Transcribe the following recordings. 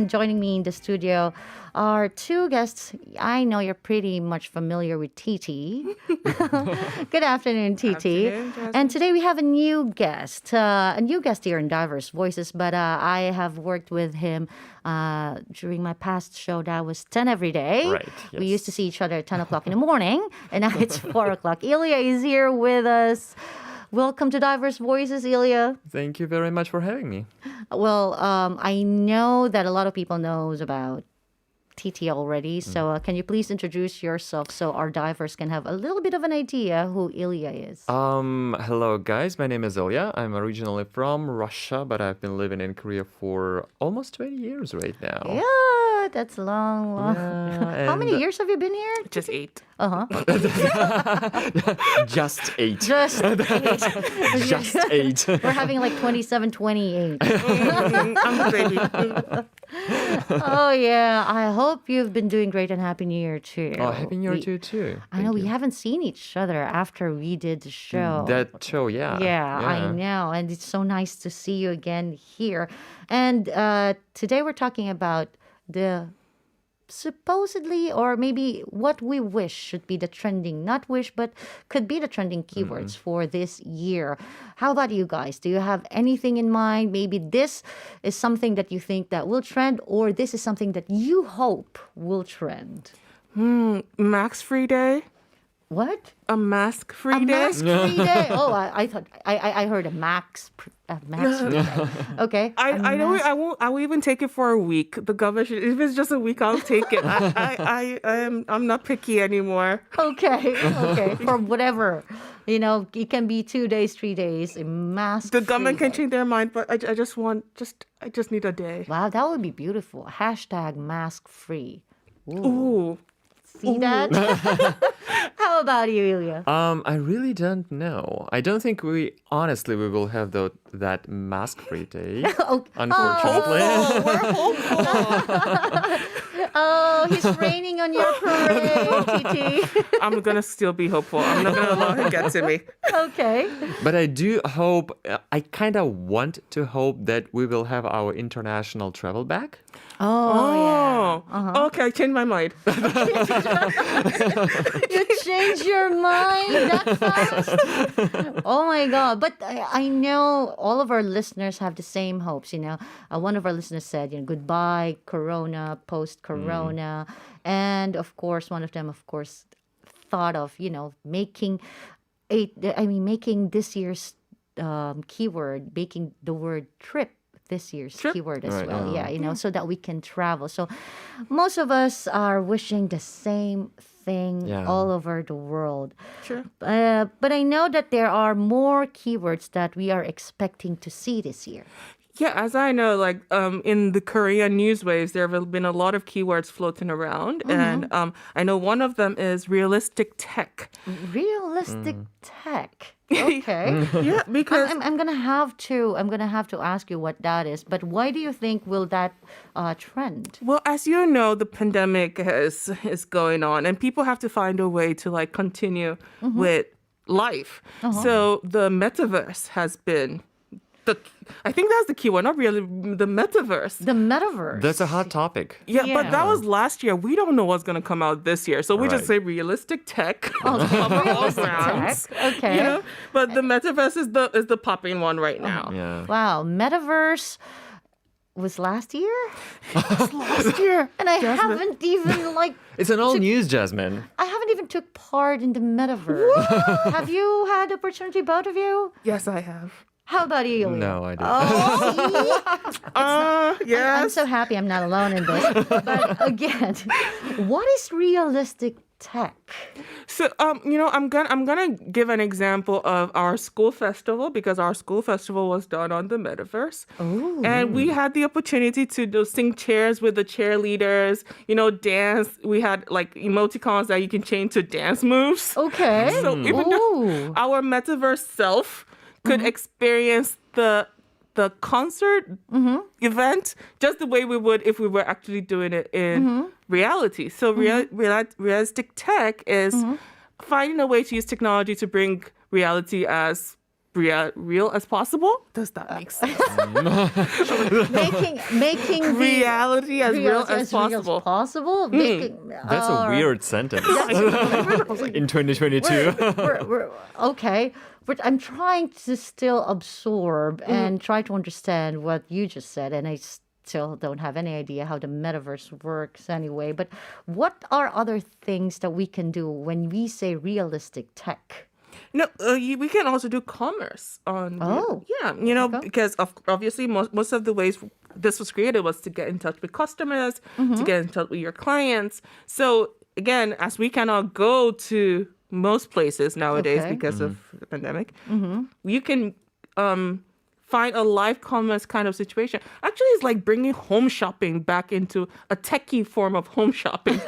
And joining me in the studio are two guests. I know you're pretty much familiar with TT. Good afternoon, TT. And today we have a new guest here in Diverse Voices. But I have worked with him during my past show. That was 10 every day. Right. Yes. We used to see each other at 10 o'clock in the morning, and now it's 4 o'clock. Ilya is here with us. Welcome to Diverse Voices, Ilya. Thank you very much for having me. Well, I know that a lot of people knows about TT already. So can you please introduce yourself so our divers can have a little bit of an idea who Ilya is? Hello, guys. My name is Ilya. I'm originally from Russia, but I've been living in Korea for almost 20 years right now. Yeah, that's long. Yeah, How many years have you been here? Just 8. Just 8. Just 8. Just 8. We're having like 27, 28. I'm the baby. Oh, yeah. I hope you've been doing great and Happy New Year, too. Oh, Happy New Year to you, too. I know we haven't seen each other after we did the show. That show, yeah. Yeah, I know. And it's so nice to see you again here. And today we're talking about the supposedly, or maybe what we wish should be the trending, not wish, but could be the trending keywords for this year. How about you guys? Do you have anything in mind? Maybe this is something that you think that will trend, or this is something that you hope will trend. Max free day? What? A mask free A day? mask free day. Oh, I thought I heard a max free day. Okay. I will even take it for a week. The government should, if it's just a week, I'll take it. I'm not picky anymore. Okay. For whatever. You know, it can be 2 days, 3 days, a mask. The government can change their mind, but I just need a day. Wow, that would be beautiful. Hashtag mask free. Ooh. See that? How about you, Ilya? I really don't know. I don't think we will have that mask-free day, unfortunately. Oh, he's raining on your parade, TT. I'm going to still be hopeful. I'm not going to allow him to get to me. Okay. But I do hope, I kind of want to hope that we will have our international travel back. Oh, yeah. Okay, I changed my mind. You changed your mind that fast? Oh my God. But I know all of our listeners have the same hopes, you know. One of our listeners said, goodbye, Corona, post-Corona. And of course, one of them, thought of, making this year's keyword, making the word trip this year's keyword as well. Yeah, so that we can travel. So most of us are wishing the same thing all over the world. Sure. But I know that there are more keywords that we are expecting to see this year. Yeah, as I know, like in the Korean news waves, there have been a lot of keywords floating around. And I know one of them is realistic tech. Realistic tech. Okay. Yeah, because I'm gonna have to ask you what that is. But why do you think will that trend? well, as you know, the pandemic is going on, and people have to find a way to like continue with life. So the metaverse has been I think that's the key one, not really the metaverse. The metaverse. That's a hot topic. Yeah, but that was last year. We don't know what's going to come out this year. So we just say realistic tech. Realistic tech. Okay. But the metaverse is the popping one right now. Yeah. Wow, metaverse was last year? Last year. And I haven't even It's an old news, Jasmine. I haven't even took part in the metaverse. Have you had the opportunity, both of you? Yes, I have. How about you, Ilya? No, I didn't. Oh, yes. I'm so happy I'm not alone in this. But again, what is realistic tech? So, I'm gonna give an example of our school festival, because our school festival was done on the metaverse. Ooh. And we had the opportunity to sing chairs with the cheerleaders, dance. We had like emoticons that you can change to dance moves. Okay. So even though our metaverse self could experience the concert event just the way we would if we were actually doing it in reality. So realistic tech is finding a way to use technology to bring reality as real as possible. Does that make sense? making the Reality as real as possible. That's a weird sentence. In 2022. we're okay. But I'm trying to still absorb and try to understand what you just said, and I still don't have any idea how the metaverse works anyway. But what are other things that we can do when we say realistic tech? No, we can also do commerce on. Oh. Yeah, because obviously most of the ways this was created was to get in touch with customers, to get in touch with your clients. So again, as we cannot go to most places nowadays because of the pandemic, you can find a live commerce kind of situation. Actually, it's like bringing home shopping back into a techie form of home shopping.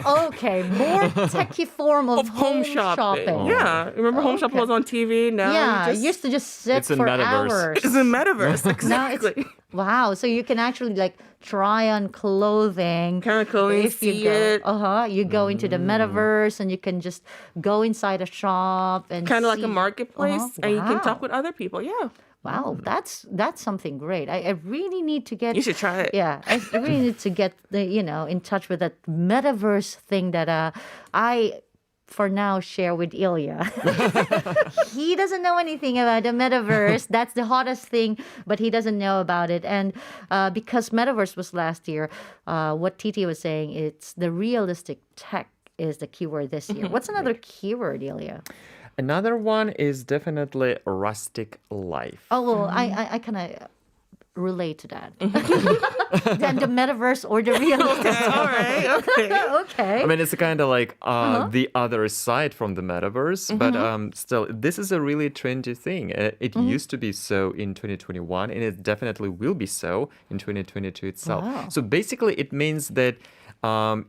Okay, more techie form of home shopping. Yeah, remember home shopping was on TV. Now Yeah, you you used to just sit It's a for metaverse. hours. it's a metaverse. Now it's Exactly. wow. So you can actually like try on clothing. Kind of clothing, If you see go, it. you go into the metaverse and you can just go inside a shop and Kind of like see- a marketplace, and you can Wow. talk with other people. Yeah, Wow, that's something great. I really need to get. you should try it. Yeah, I really need to get in touch with that metaverse thing that I for now share with Ilya. He doesn't know anything about the metaverse. That's the hottest thing, but he doesn't know about it. And because metaverse was last year, what TT was saying, it's the realistic tech is the keyword this year. What's another keyword, Ilya? Another one is definitely rustic life. Oh, well, I kind of relate to that. Then the metaverse or the realistic. All right. Okay. Okay. I mean, it's kind of like the other side from the metaverse, but still, this is a really trendy thing. It used to be so in 2021, and it definitely will be so in 2022 itself. Wow. So basically, it means that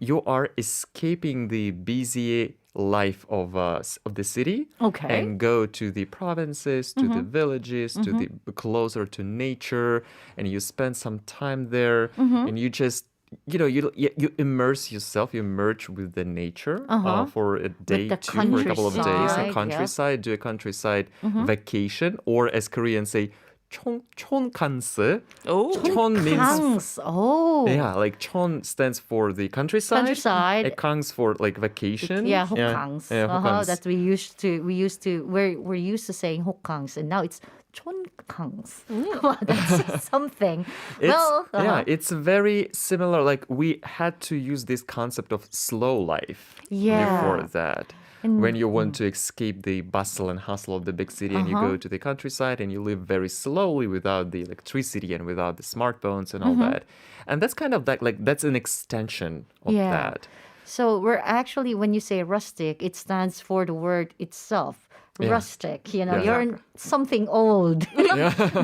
you are escaping the busy life of the city Okay. and go to the provinces, to the villages, to the closer to nature, and you spend some time there, and you just you immerse yourself, you merge with the nature for a day, the two, for a couple of days, countryside, a yeah. countryside, do a countryside vacation, or as Koreans say, 촌간스. Oh. 촌 means Kangs. Oh. yeah, like 촌 stands for the countryside. Countryside. And kangs for like vacation. Yeah, hokkangs. Yeah, hokkangs. That's we're used to saying hokkangs, and now it's 촌kangs. Wow, that's something. It's very similar. Like we had to use this concept of slow life Yeah. before that. When you want to escape the bustle and hustle of the big city and you go to the countryside and you live very slowly without the electricity and without the smartphones and all that. And that's kind of like that's an extension of Yeah. that. So we're actually, when you say rustic, it stands for the word itself. Yeah. Rustic, Yeah. you're in something old.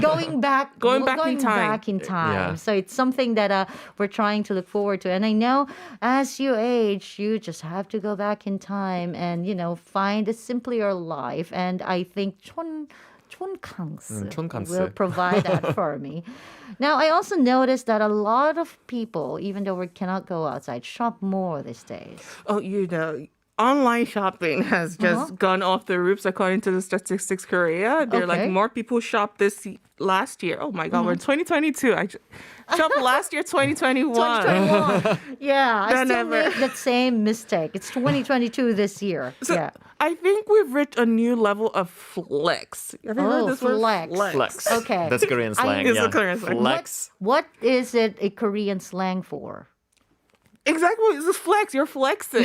going back in time. back in time. Yeah. So it's something that we're trying to look forward to. And I know as you age, you just have to go back in time and find a simpler life. And I think 촌kangs 촌kangs. will provide that for me. Now, I also noticed that a lot of people, even though we cannot go outside, shop more these days. Oh, online shopping has just gone off the roofs according to the Statistics Korea. They're Okay. like more people shopped last year. Oh my God, we're in 2022. I shopped last year, 2021. 2021. Yeah, I Than still ever. make that same mistake. It's 2022 this year. So yeah. I think we've reached a new level of flex. Have you heard this word? flex. Flex. Okay. That's Korean slang. It's yeah. a Korean slang. Flex. What is it a Korean slang for? Exactly. It's a flex. You're flexing.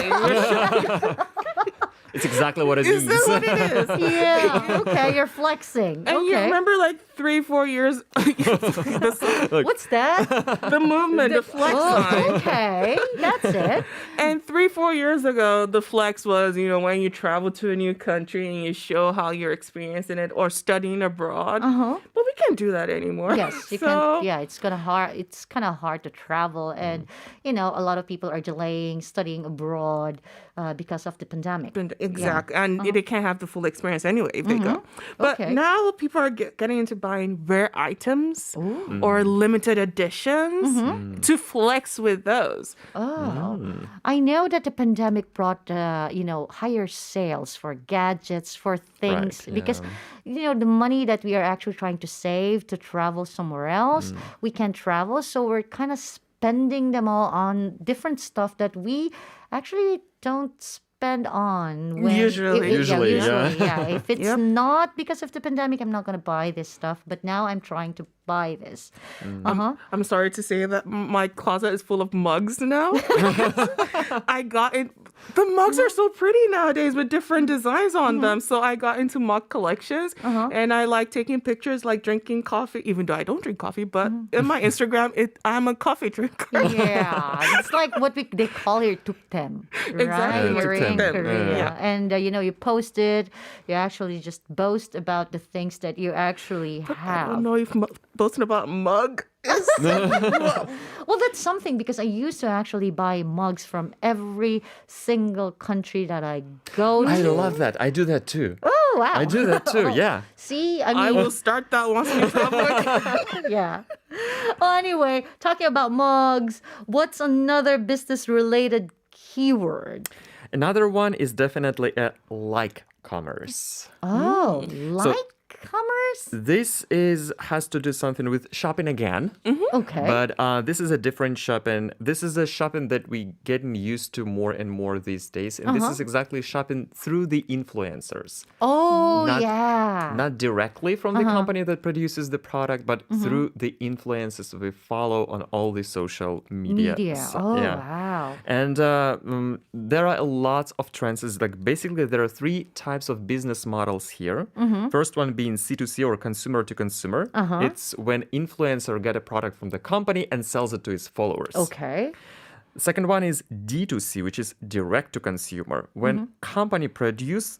It's exactly what it Is means. that what it is? Yeah. Okay, you're flexing. And you Okay. remember 3-4 years, What's that? the movement, the flex sign. Oh, okay. That's it. And 3-4 years ago, the flex was, when you travel to a new country and you show how you're experiencing it or studying abroad. But we can't do that anymore. Yes, you So- can. Yeah, it's kind of hard to travel, and a lot of people are delaying studying abroad because of the pandemic. Exactly. And they can't have the full experience anyway if they go. But Okay. now people are getting into buying rare items or limited editions to flex with those. Oh, I know that the pandemic brought, higher sales for gadgets, for things, Right, because, the money that we are actually trying to save to travel somewhere else, we can't travel. So we're kind of spending them all on different stuff that we actually don't spend on when Usually. Usually, yeah. yeah. If it's Yep. not because of the pandemic, I'm not going to buy this stuff. But now I'm trying to buy this. I'm sorry to say that my closet is full of mugs now. I got in. The mugs are so pretty nowadays with different designs on them. So I got into mug collections, and I like taking pictures, like drinking coffee. Even though I don't drink coffee, but in my Instagram, I'm a coffee drinker. Yeah, it's like what they call here tuktem, right? Exactly, Here in tuktem, Korea, yeah. and you post it. You actually just boast about the things that you actually I have. don't know if boasting about mug is. Well, that's something because I used to actually buy mugs from every single country that I go to. I love that. I do that too. Oh wow! I do that too. Yeah. See, I I mean, will start that once we travel. yeah. Well, anyway, talking about mugs, what's another business-related keyword? Another one is definitely like commerce. Oh, like commerce? This has to do something with shopping again. Okay. But this is a different shopping. This is a shopping that we getting used to more and more these days. And this is exactly shopping through the influencers. Oh, Not- yeah. Not directly from the company that produces the product, but through the influencers we follow on all the social media. Oh, yeah. wow. And there are lots of trends. It's like basically there are three types of business models here. First one being C2C or consumer to consumer. It's when influencer get a product from the company and sells it to his followers. Okay. Second one is D2C, which is direct to consumer. When company produce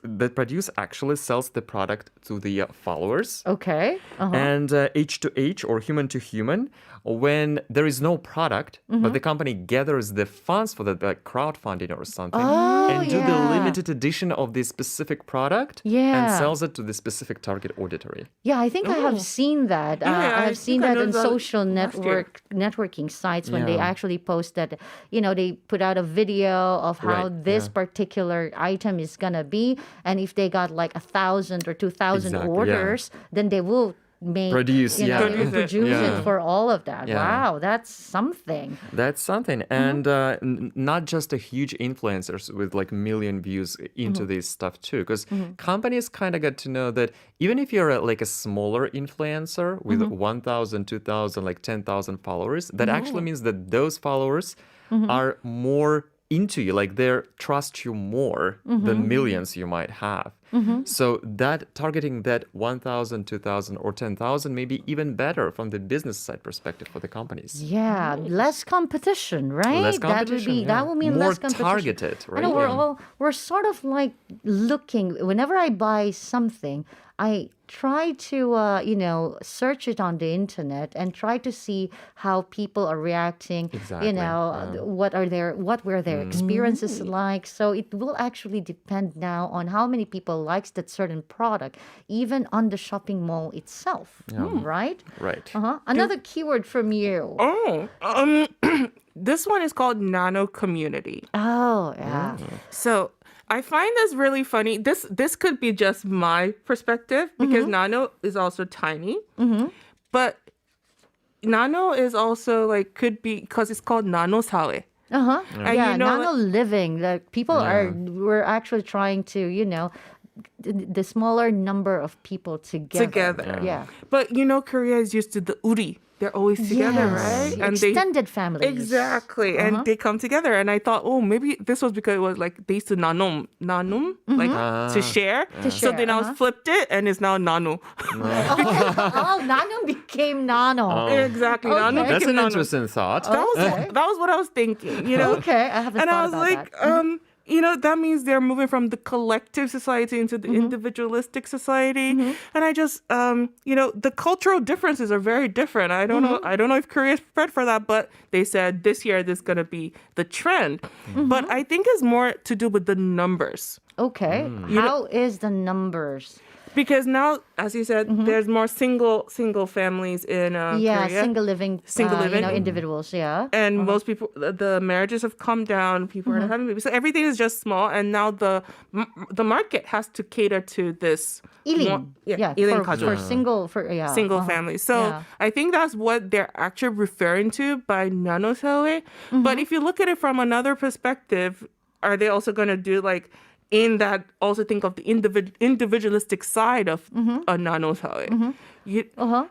actually sells the product to the followers. Okay. And H to H or human to human, when there is no product, but the company gathers the funds for the crowdfunding or something and do the yeah. limited edition of the specific product and Yeah. sells it to the specific target auditory. Yeah, I think I have seen that. Yeah, I I have seen think I that in noticed that social last year. networking sites when they Yeah. actually post that, they put out a video of how Right, this yeah. particular item is gonna be, and if they got like 1,000 or 2,000 Exactly, yeah. orders, then they will make Produce, you know, yeah. Produce it. produce Yeah. it for all of that. Yeah. Wow, that's something. That's something. And not just a huge influencers with like million views into this stuff too. Because companies kind of get to know that even if you're like a smaller influencer with 1,000, 2,000, like 10,000 followers, that actually means that those followers are more into you, like they trust you more than millions you might have. So that targeting that 1,000, 2,000 or 10,000 may be even better from the business side perspective for the companies. Yeah, less competition, right? Less competition, That would mean more less competition. targeted, I know right? we're sort of like looking. Whenever I buy something, I try to search it on the internet and try to see how people are reacting. Exactly, yeah. What were their experiences like. So it will actually depend now on how many people likes that certain product, even on the shopping mall itself, right? Right. Another keyword from you. This one is called nano community. Oh, yeah. So I find this really funny. This could be just my perspective because nano is also tiny, but nano is also like could be because it's called nano sawe. And Yeah, you know, nano living. Like people we're actually trying to, the smaller number of people together. Yeah. But Korea is used to the uri. They're always together, right? And extended families. Exactly. And they come together. And I thought, oh, maybe this was because it was like they used to nanum, like to share. To So share, then I was flipped it and it's now nanu. Oh, nano became nano. Exactly. Okay. Nanu That's became an nanu. interesting thought. That was what I was thinking, Okay, I haven't And I thought was about like, that. that means they're moving from the collective society into the individualistic society. And I just, the cultural differences are very different. I don't know if Korea is prepared for that, but they said this year this is going to be the trend. But I think it's more to do with the numbers. Okay. How is the numbers? Because now, as you said, there's more single families in Yeah, Korea. single living, individuals. Yeah. And most people, the marriages have come down. People are not having babies, so everything is just small. And now the market has to cater to this Ilin. ilin For 가족, single uh-huh. families. So Yeah. I think that's what they're actually referring to by nanoseoe. But if you look at it from another perspective, are they also going to do like in that also think of the individualistic side of a nanoseoe?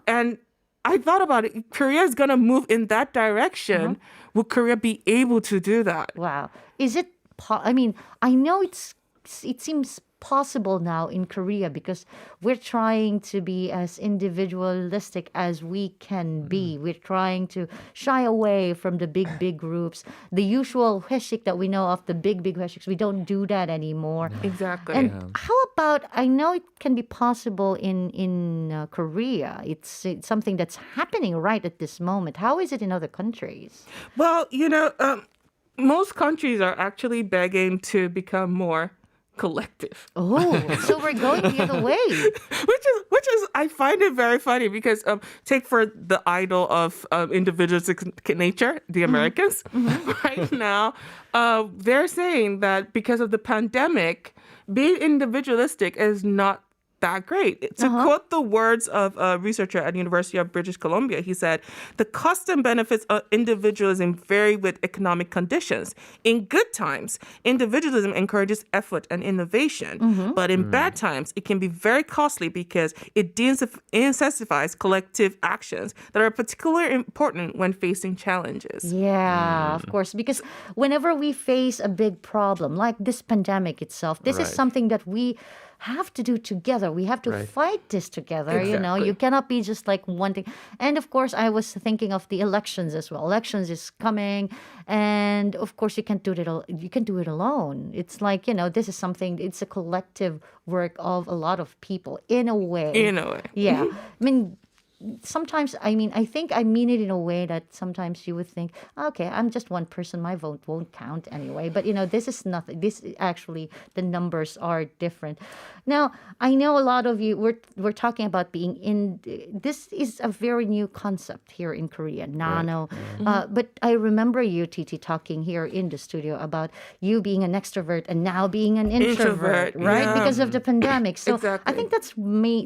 And I thought about it. Korea is going to move in that direction. Would Korea be able to do that? Wow. Is it? I mean, I know it seems possible now in Korea because we're trying to be as individualistic as we can be. We're trying to shy away from the big groups. The usual 회식 that we know of, the big 회식s, we don't do that anymore. Exactly. And how about, I know it can be possible in Korea. It's something that's happening right at this moment. How is it in other countries? Well, most countries are actually begging to become more collective. Oh, so we're going the other way. which is I find it very funny because take for the idol of individualistic nature, the Americans. Right now, they're saying that because of the pandemic, being individualistic is not that great. To quote the words of a researcher at the University of British Columbia, he said, the cost and benefits of individualism vary with economic conditions. In good times, individualism encourages effort and innovation. But in bad times, it can be very costly because it incentivizes collective actions that are particularly important when facing challenges. Yeah, of course. Because whenever we face a big problem, like this pandemic itself, this is Right. something that we have to do together. We have to Right. fight this together. You know, Exactly. you cannot be just like one thing. And of course, I was thinking of the elections as well. Elections is coming, and of course, you can't do it. You can do it alone. It's like, this is something. It's a collective work of a lot of people in a way. In a way. Yeah. I mean, sometimes, I think I mean it in a way that sometimes you would think, okay, I'm just one person, my vote won't count anyway. But this is nothing. This actually, the numbers are different. Now, I know a lot of you, we're talking about being in, this is a very new concept here in Korea, nano. But I remember you, Titi, talking here in the studio about you being an extrovert and now being an introvert, right? yeah. Because of the pandemic. So I Exactly. think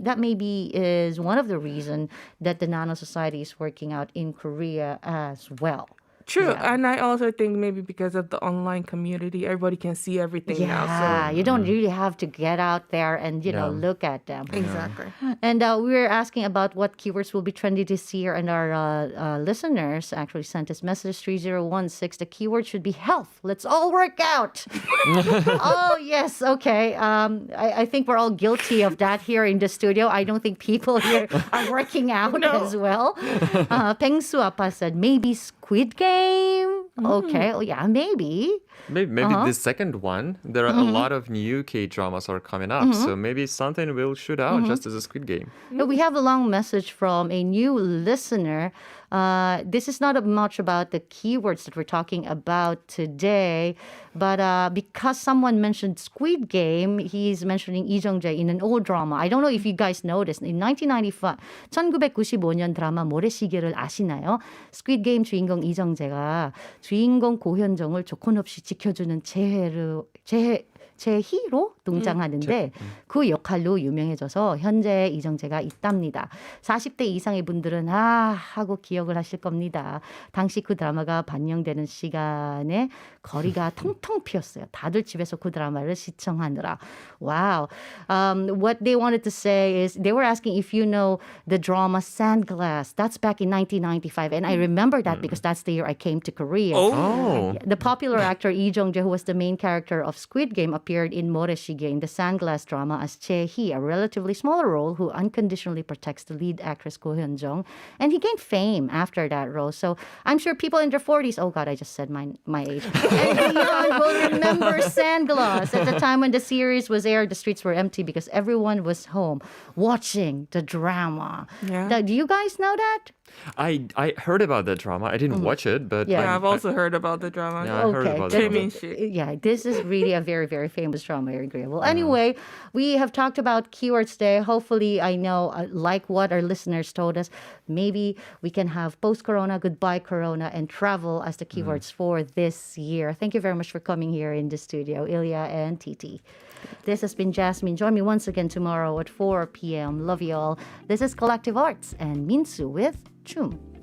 that maybe is one of the reasons that the Nano Society is working out in Korea as well. True. Yeah. And I also think maybe because of the online community, everybody can see everything now. Yeah, you don't really have to get out there and Yeah. look at them. So exactly. And we were asking about what keywords will be trendy this year, and our listeners actually sent us message 3016. The keyword should be health. Let's all work out. Oh yes, okay. I think we're all guilty of that here in the studio. I don't think people here are working out as well. Pengsu Appa said maybe Squid Game. Okay, oh yeah, maybe. Maybe the second one. There are a lot of new K-dramas are coming up, so maybe something will shoot out just as a Squid Game. But we have a long message from a new listener. This is not much about the keywords that we're talking about today, but because someone mentioned Squid Game, he's mentioning Lee Jung-jae in an old drama. I don't know if you guys noticed. In 1995, 1995년 드라마 모래시계를 아시나요? Squid Game 주인공 이정재가 주인공 고현정을 조건 없이 지켜주는 제희로 등장하는데 그 역할로 유명해져서 현재 이정재가 있답니다. 40대 이상의 분들은 하고 기억을 하실 겁니다. 당시 그 드라마가 반영되는 시간에 거리가 텅텅 비었어요. 다들 집에서 그 드라마를 시청하느라. Wow. What they wanted to say is they were asking if you know the drama Sandglass. That's back in 1995. And I remember that because that's the year I came to Korea. Oh. The popular actor Lee Jung-jae, who was the main character of Squid Game, appeared in 모래시계 in the Sandglass drama as Jae-hee, a relatively smaller role who unconditionally protects the lead actress Go Hyun-jung. And he gained fame after that role. So I'm sure people in their 40s, oh God, I just said my age, and beyond will remember Sandglass. At the time when the series was aired, the streets were empty because everyone was home watching the drama. Yeah. Now, do you guys know that? I heard about that drama. I didn't watch it, but Yeah. Yeah, I've also heard about the drama. Yeah, I heard about th- that. th- yeah, this is really a very, very famous drama. I agree. Well, anyway, we have talked about keywords today. Hopefully, I know, like what our listeners told us, maybe we can have post-corona, goodbye corona, and travel as the keywords for this year. Thank you very much for coming here in the studio, Ilya and Titi. This has been Jasmine. Join me once again tomorrow at 4 p.m. Love you all. This is Collective Arts and Minsu with Chum.